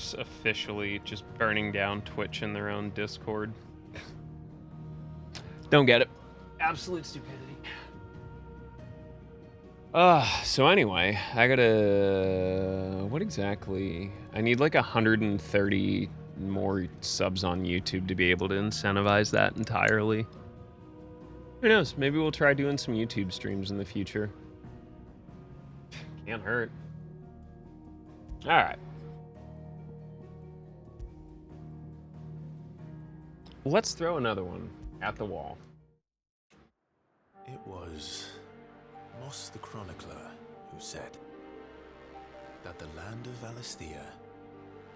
Xbox officially just burning down Twitch in their own Discord. Don't get it. Absolute stupidity. So anyway, I gotta... What exactly? I need like 130 more subs on YouTube to be able to incentivize that entirely. Who knows? Maybe we'll try doing some YouTube streams in the future. Can't hurt. Alright. Let's throw another one at the wall. It was Moss the Chronicler who said that the land of Valisthea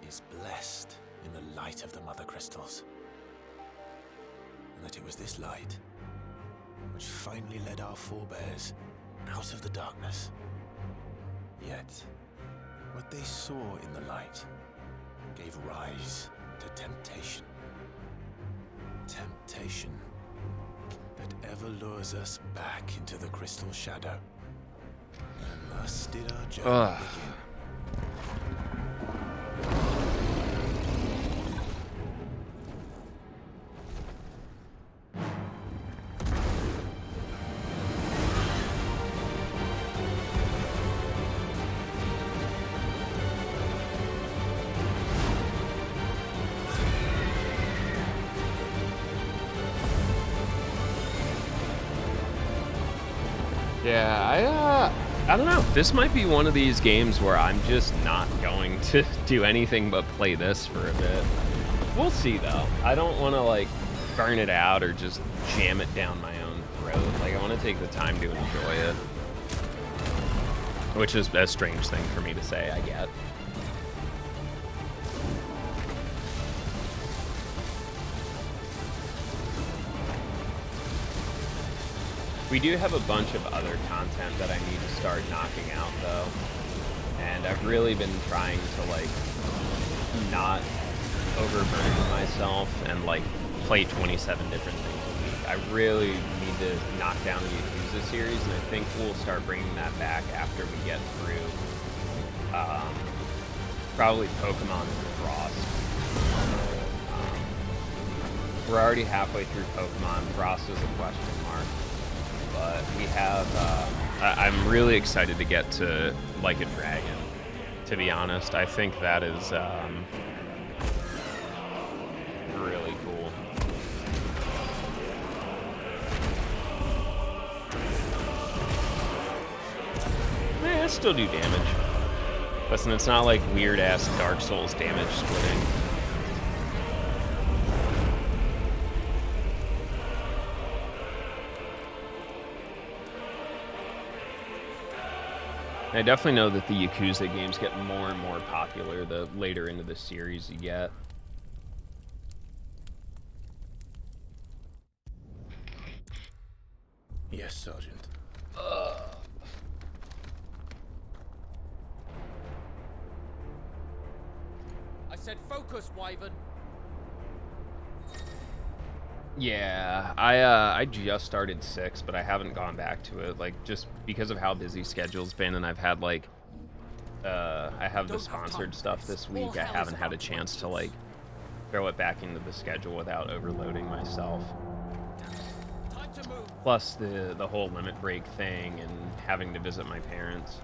is blessed in the light of the Mother Crystals, and that it was this light which finally led our forebears out of the darkness. Yet, what they saw in the light gave rise to temptation. Temptation that ever lures us back into the crystal shadow. And thus did our journey begin. Yeah, I don't know. This might be one of these games where I'm just not going to do anything but play this for a bit. We'll see, though. I don't want to, like, burn it out or just jam it down my own throat. Like, I want to take the time to enjoy it. Which is a strange thing for me to say, I get. We do have a bunch of other content that I need to start knocking out, though. And I've really been trying to, like, not overburden myself and, like, play 27 different things a week. I really need to knock down the Yakuza series, and I think we'll start bringing that back after we get through, probably Pokemon Frost. We're already halfway through Pokemon. Frost is a question mark. But we have, I'm really excited to get to Like a Dragon, to be honest. I think that is really cool. I still do damage. Listen, it's not like weird-ass Dark Souls damage splitting. I definitely know that the Yakuza games get more and more popular the later into the series you get. Yes, Sergeant. I said focus, Wyvern. Yeah, I just started 6, but I haven't gone back to it, like, just because of how busy schedule's been, and I've had, like, I have the sponsored stuff this week. I haven't had a chance to, like, throw it back into the schedule without overloading myself. Plus the whole limit break thing and having to visit my parents.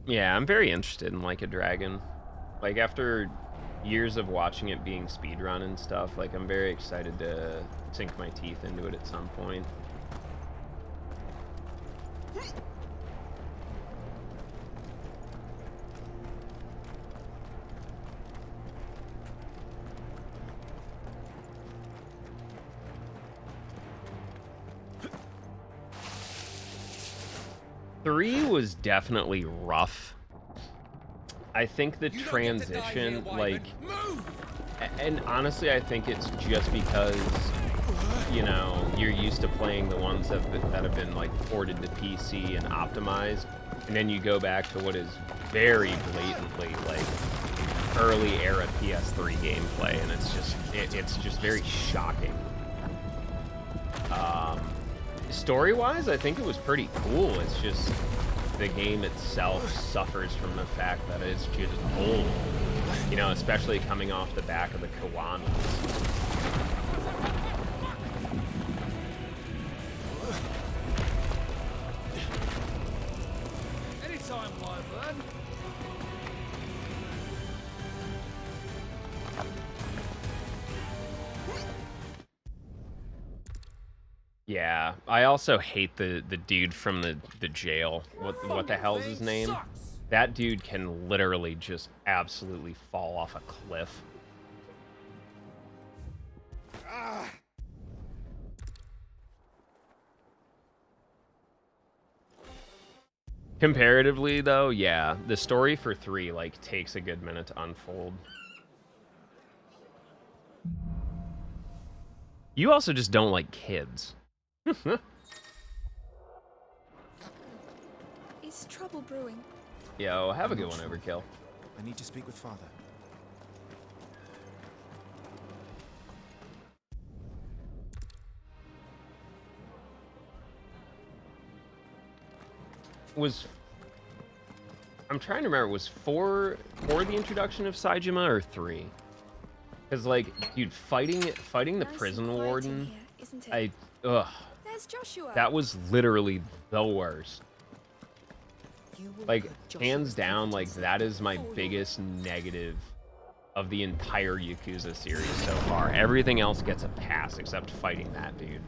Yeah, I'm very interested in Like a Dragon. Like, after years of watching it being speedrun and stuff, like, I'm very excited to sink my teeth into it at some point. Three was definitely rough. I think the transition, like, and honestly, I think it's just because, you know, you're used to playing the ones that have been, like, ported to PC and optimized, and then you go back to what is very blatantly, like, early era PS3 gameplay, and it's just very shocking. Story-wise, I think it was pretty cool. It's just the game itself suffers from the fact that it's just old. You know, especially coming off the back of the Kiwanis. Anytime, Wyvern. Yeah, I also hate the dude from the jail. What the hell's his name? Sucks. That dude can literally just absolutely fall off a cliff. Comparatively, though, yeah, the story for 3 like takes a good minute to unfold. You also just don't like kids. Is trouble brewing? Yo, have a I'm good not one, sure. Overkill. I need to speak with Father. I'm trying to remember, was 4 the introduction of Saejima or 3? Because, like, dude, fighting the Nice prison and quiet in warden, here, isn't it? ugh, There's Joshua. that was literally the worst. You will Like, put Joshua's hands down, like, confidence that is my before you. biggest negative of the entire Yakuza series so far. Everything else gets a pass except fighting that dude.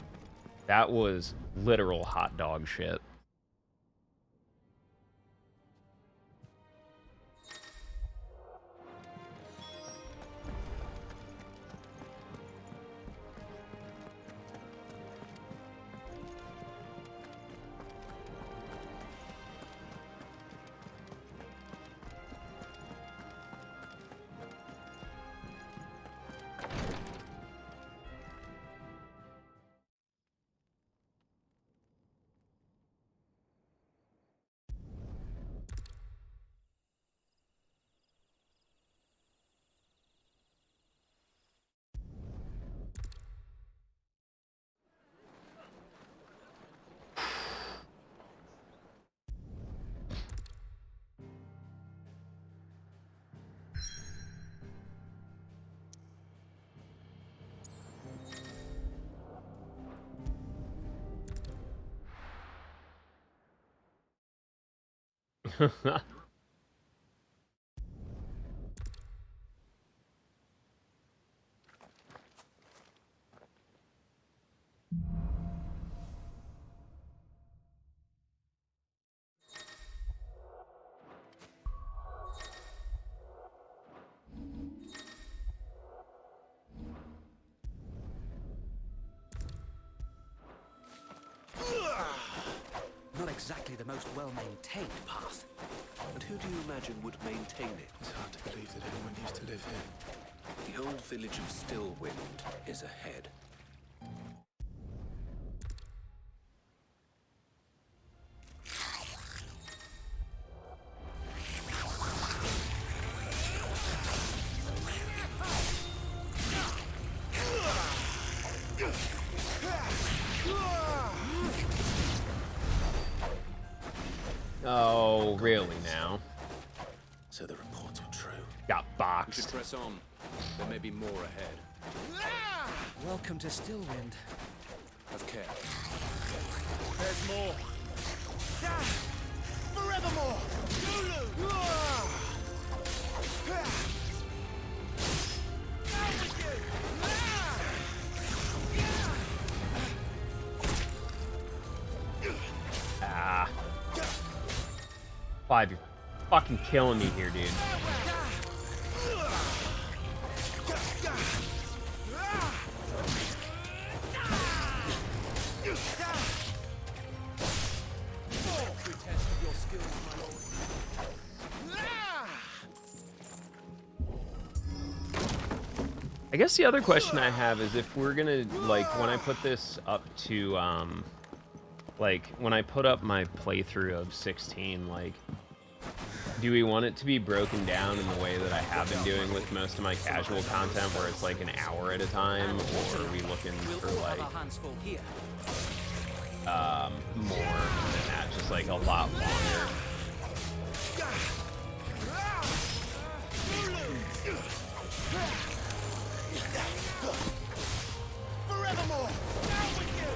That was literal hot dog shit. Not exactly the most well-maintained path. And who do you imagine would maintain it? It's hard to believe that anyone used to live here. The old village of Stillwind is ahead. Oh, really now? So the reports were true. Got We should boxed. press on. There may be more ahead. Welcome to Stillwind. Have care. There's more. Forevermore! Lulu! Down with you! Ah. 5, you're fucking killing me here, dude. Good test of your skills, my lord. I guess the other question I have is if we're gonna, like, when I put this up to, like, when I put up my playthrough of 16, like, do we want it to be broken down in the way that I have been doing with most of my casual content, where it's like an hour at a time, or are we looking for like more than that, just like a lot longer? Forevermore! Down with you!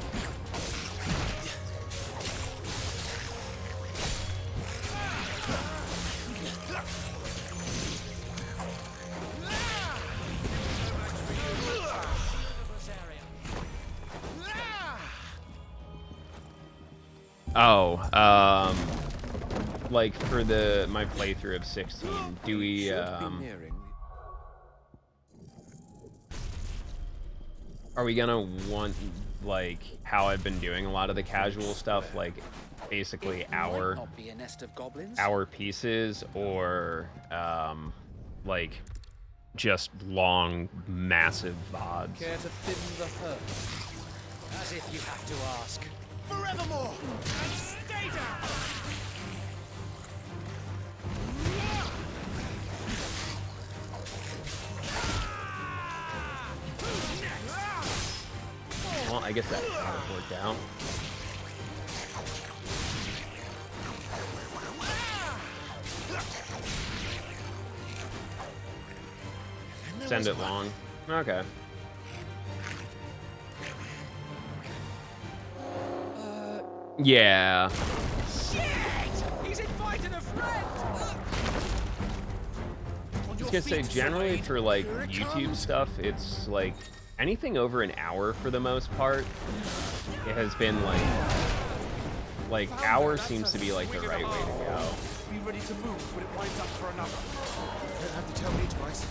Oh, like for my playthrough of 16, do we are we gonna want, like, how I've been doing a lot of the casual stuff, like basically hour pieces, or like just long massive VODs? Care to thin the herd? As if you have to ask. Forevermore! And stay down! Well, I guess that kind of worked out. Send it long. Okay. Yeah. Shit! He's invited a friend! I was gonna say, generally for like YouTube stuff, it's like anything over an hour for the most part. It has been like hour seems to be like the right way to go. Be ready to move when it winds up for another. You don't have to tell me twice.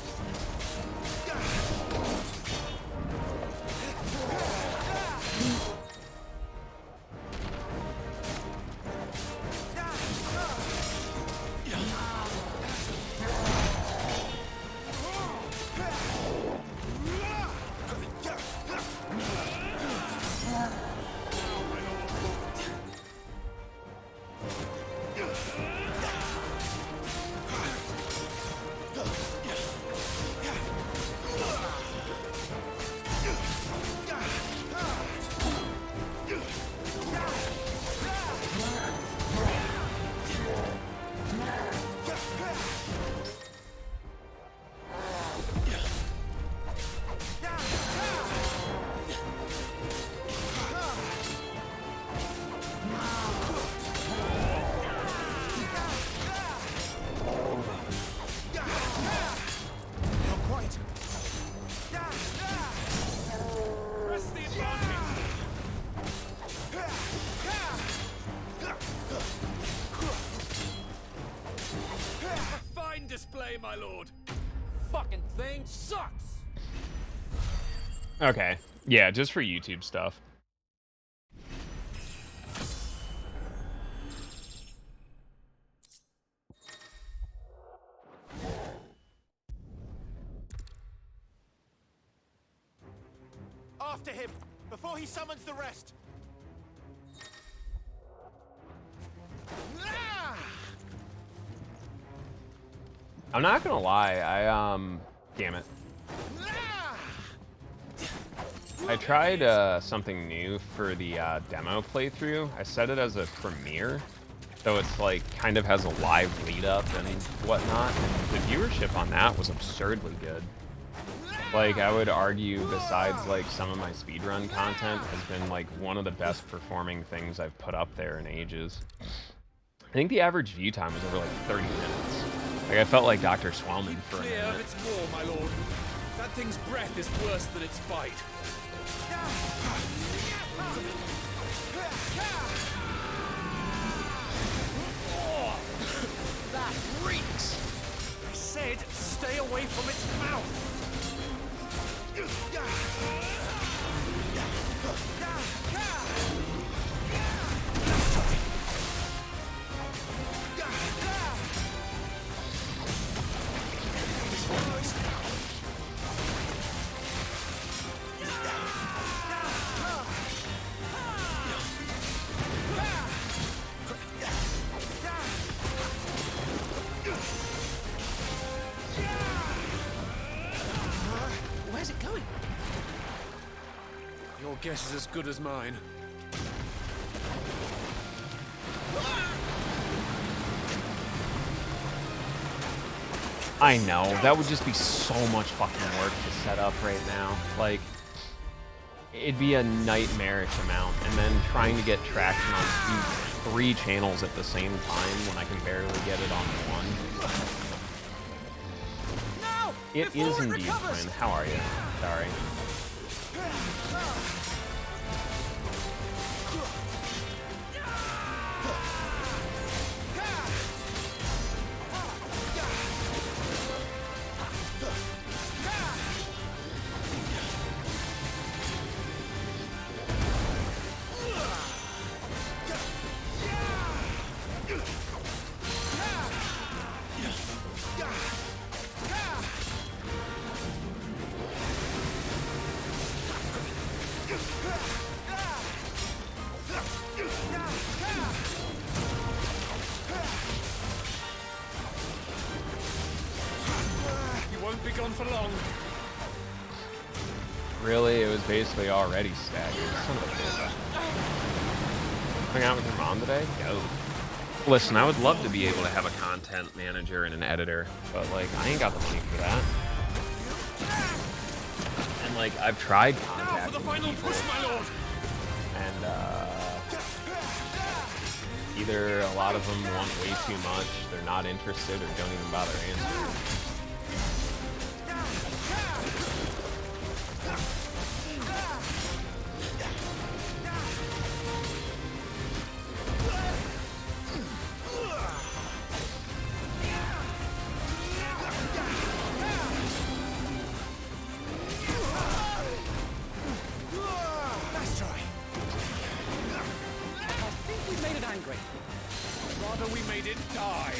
Display, my lord. Fucking thing sucks. Okay. Yeah, just for YouTube stuff. After him, before he summons the rest. I'm not gonna lie, damn it. I tried something new for the demo playthrough. I set it as a premiere, so it's like kind of has a live lead up and whatnot, and the viewership on that was absurdly good. Like, I would argue, besides like some of my speedrun content, has been like one of the best performing things I've put up there in ages. I think the average view time was over like 30 minutes. Like, I felt like Dr. Swellman for a Clear minute. of its war, my lord. That thing's breath is worse than its bite. Oh, that reeks! I said, stay away from its mouth. place is as good as mine. I know, that would just be so much fucking work to set up right now. Like, it'd be a nightmarish amount, and then trying to get traction on 3 channels at the same time when I can barely get it on one. Now! It is indeed, Quinn. How are you? Sorry. You won't be gone for long. Really? It was basically already staggered. Son of a bitch. Hang out with your mom today? Go. Listen, I would love to be able to have a content manager and an editor, but, like, I ain't got the money for that. And, like, I've tried contacting The final people, push, my lord. and, either a lot of them want way too much, they're not interested, or don't even bother answering. Let's try. I think we made it angry. Rather we made it die.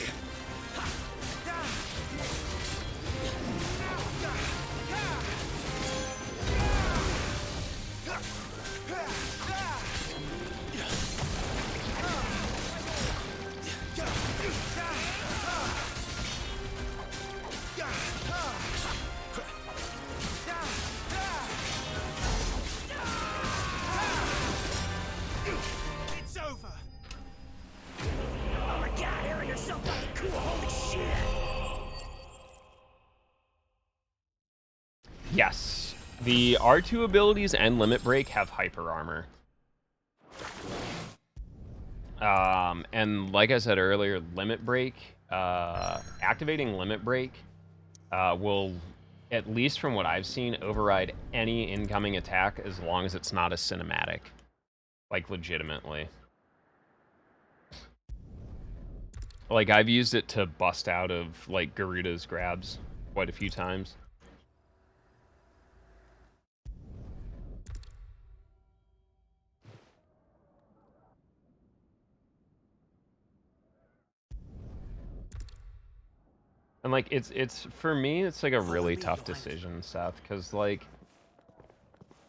It's over. Oh my god, Aaron, you're so fucking cool. Holy shit. Yes. The R2 abilities and Limit Break have hyper armor. And like I said earlier, Limit Break, activating Limit Break will, at least from what I've seen, override any incoming attack as long as it's not a cinematic. Like, legitimately. Like, I've used it to bust out of, like, Garuda's grabs quite a few times. And, like, it's for me, it's, like, a really tough decision, Seth, because, like,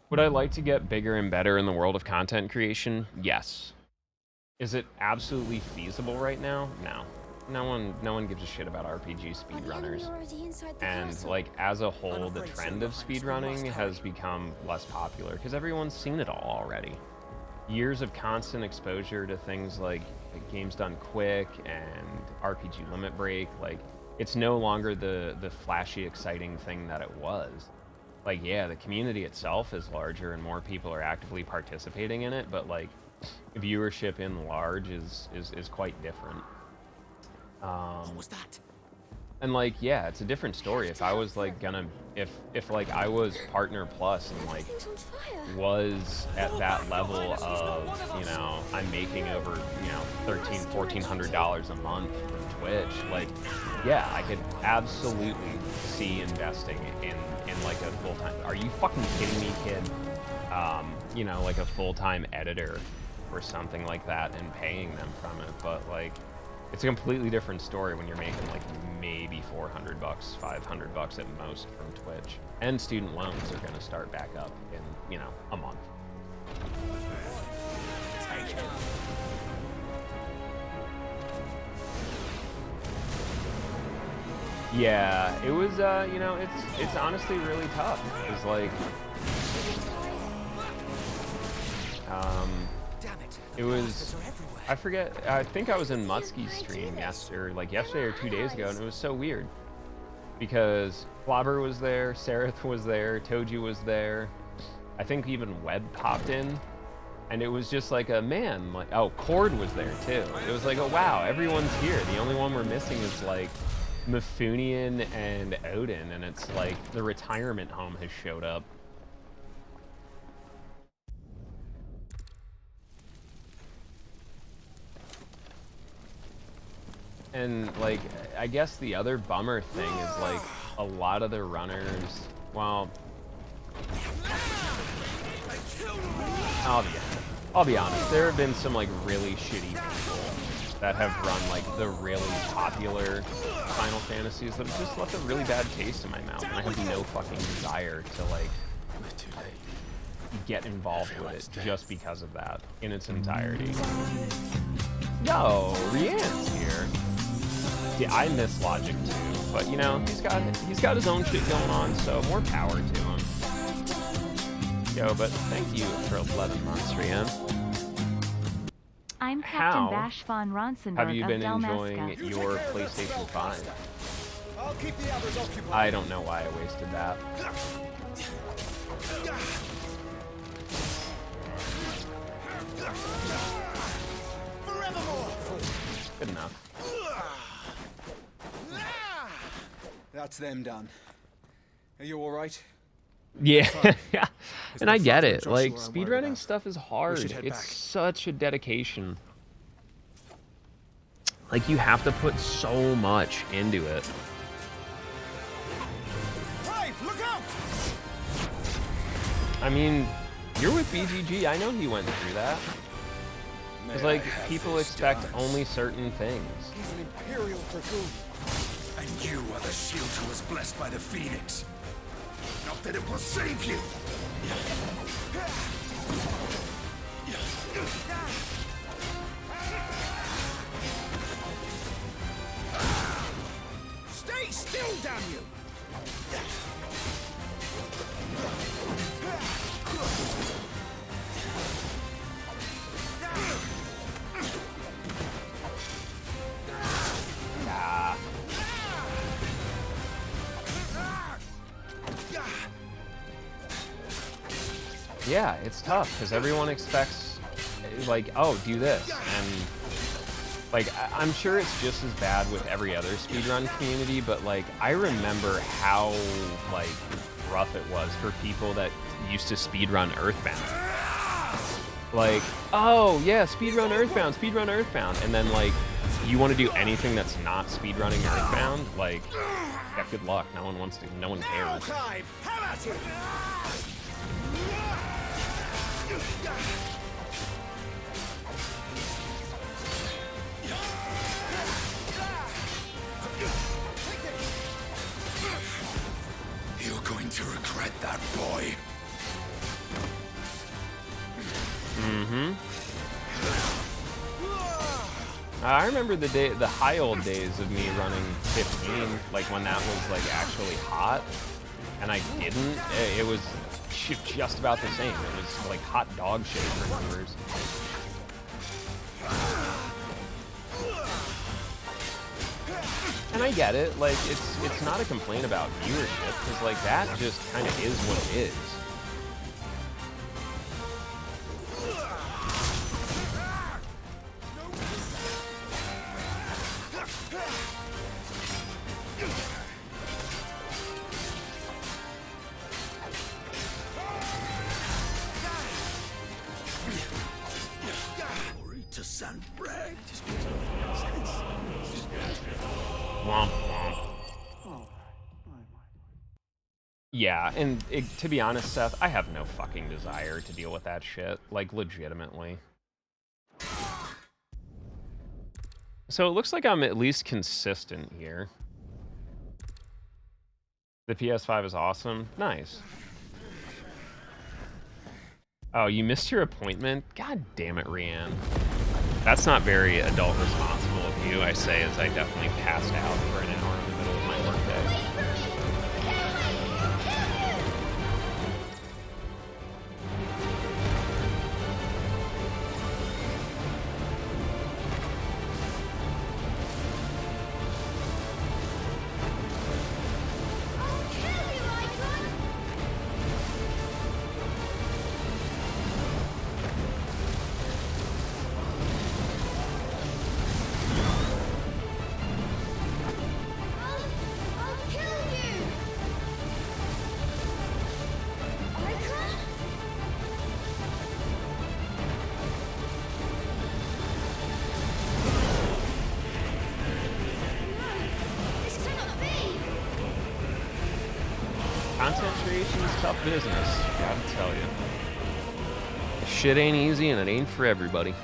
would I like to get bigger and better in the world of content creation? Yes. Is it absolutely feasible right now? No. No one gives a shit about RPG speedrunners. And, like, as a whole, the trend of speedrunning has become less popular, because everyone's seen it all already. Years of constant exposure to things like games done quick and RPG Limit Break, like, it's no longer the flashy, exciting thing that it was. Like, yeah, the community itself is larger and more people are actively participating in it, but, like, viewership in large is quite different. What was that? And, like, yeah, it's a different story. If I was, like, gonna... If like, I was Partner Plus and, like, was at that level of, you know, I'm making over, you know, $1,400 a month from Twitch, like, yeah, I could absolutely see investing in like, a full-time... Are you fucking kidding me, kid? You know, like, a full-time editor or something like that and paying them from it, but, like... It's a completely different story when you're making, like, maybe $400, $500 at most from Twitch. And student loans are going to start back up in, you know, a month. Take it. Yeah, it was, you know, it's honestly really tough. It's like... Damn it. It was, I forget, I think I was in Mutsky's stream yesterday or 2 days ago, and it was so weird. Because Flobber was there, Sereth was there, Toji was there, I think even Webb popped in, and it was just like a man, like, oh, Cord was there too. It was like, oh wow, everyone's here. The only one we're missing is like Mifunian and Odin, and it's like the retirement home has showed up. And like, I guess the other bummer thing is like a lot of the runners, well, I'll be honest, there have been some like really shitty people that have run like the really popular Final Fantasies that have just left a really bad taste in my mouth, and I have no fucking desire to like get involved with it just because of that in its entirety. Yo, Rian's here. Yeah, I miss Logic too, but you know, he's got his own shit going on, so more power to him. Yo, but thank you for 11 months, Rian. I'm Captain Bash von Ronsenberg have you been of enjoying Dalmasca. your PlayStation 5? I'll keep the others occupied. I don't know why I wasted that. Forevermore. Good enough. That's them done. Are you all right? Yeah, yeah, and I get it. Joshua Like, I'm worried speedrunning about. stuff is hard. should head It's back. such a dedication. Like, you have to put so much into it. Brave, look out! I mean, you're with BGG. I know he went through that. It's like, people expect only certain things. He's an Imperial Dragoon. And you are the shield who was blessed by the Phoenix. Not that it will save you. Stay still, damn you! Yeah, it's tough because everyone expects, like, oh, do this, and like, I'm sure it's just as bad with every other speedrun community, but like, I remember how like rough it was for people that used to speedrun Earthbound. Like, oh yeah, speedrun Earthbound, and then like, you want to do anything that's not speedrunning Earthbound, like, yeah, good luck. No one cares. Clive, have at it! You're going to regret that, boy. Mm-hmm. I remember the high old days of me running 15, like when that was like actually hot, and I didn't. It was just about the same. It was like hot dog shit for numbers. And I get it. Like, it's not a complaint about viewership, because like that just kind of is what it is. To sand bread. Womp womp. Yeah, and to be honest, Seth, I have no fucking desire to deal with that shit. Like, legitimately. So it looks like I'm at least consistent here. The PS5 is awesome. Nice. Oh, you missed your appointment? God damn it, Rianne. That's not very adult responsible of you, I say, as I definitely passed out for an hour in the middle of my workday. creation is tough business. Gotta tell you. Shit ain't easy and it ain't for everybody.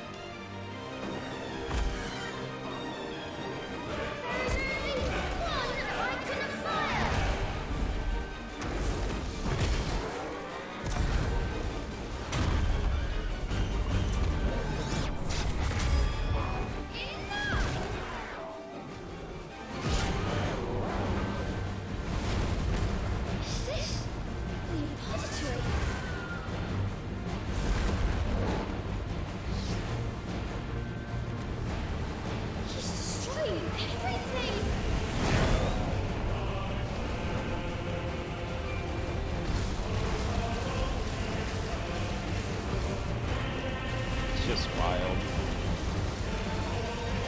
Just wild.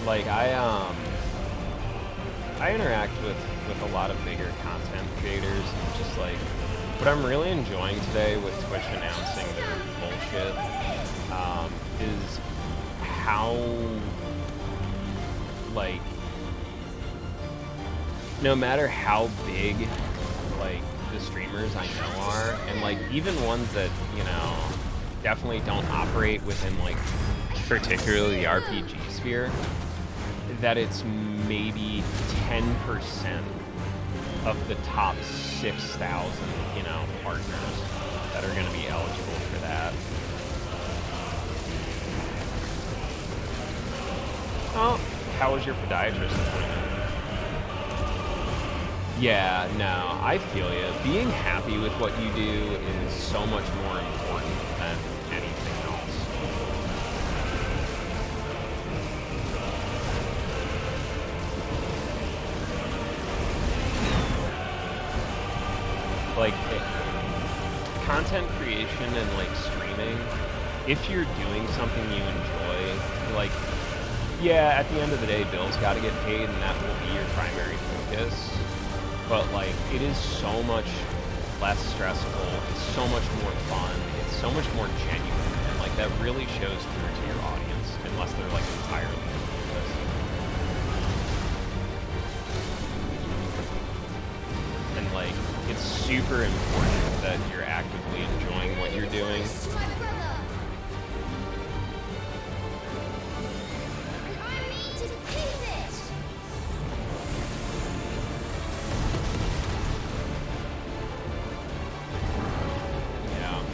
Like I interact with a lot of bigger content creators, and just like what I'm really enjoying today with Twitch announcing their bullshit is how like no matter how big like the streamers I know are, and like even ones that, you know, definitely don't operate within like particularly the RPG sphere, that it's maybe 10% of the top 6,000, you know, partners that are going to be eligible for that. Oh, how was your podiatrist appointment? Yeah, no, I feel you. Being happy with what you do is so much more important than anything else. Like, content creation and, like, streaming, if you're doing something you enjoy, like, yeah, at the end of the day, bills gotta get paid, and that will be your primary focus. But, like, it is so much less stressful, it's so much more fun, it's so much more genuine, and, like, that really shows through to your audience, unless they're, like, entirely clueless. And, like, it's super important that you're actively enjoying what you're doing.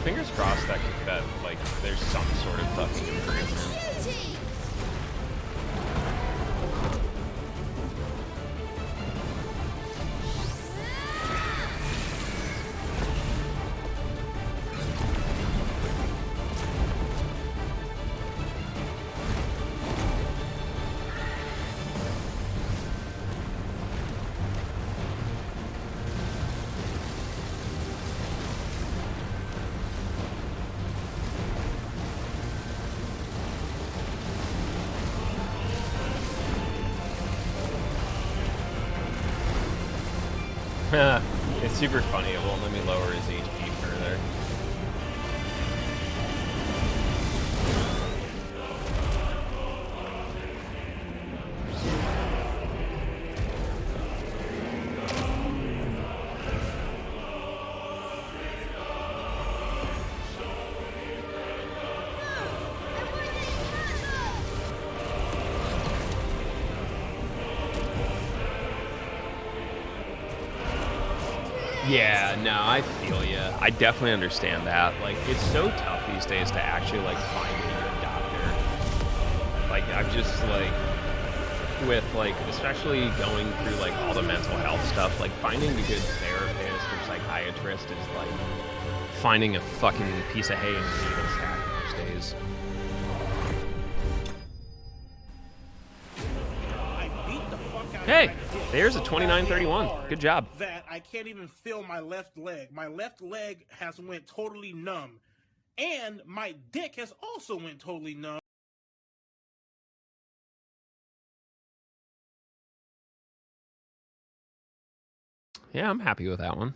Fingers crossed that like there's some sort of fucking improvement. It's super funny, it won't let me lower his HP further. Yeah, no, I feel you. I definitely understand that. Like, it's so tough these days to actually, like, find a good doctor. Like, I've just, like, with, like, especially going through, like, all the mental health stuff, like, finding a good therapist or psychiatrist is, like, finding a fucking piece of hay in a needle sack these days. Hey, there's a 29-31. Good job. That I can't even feel my left leg. My left leg has went totally numb. And my dick has also went totally numb. Yeah, I'm happy with that one.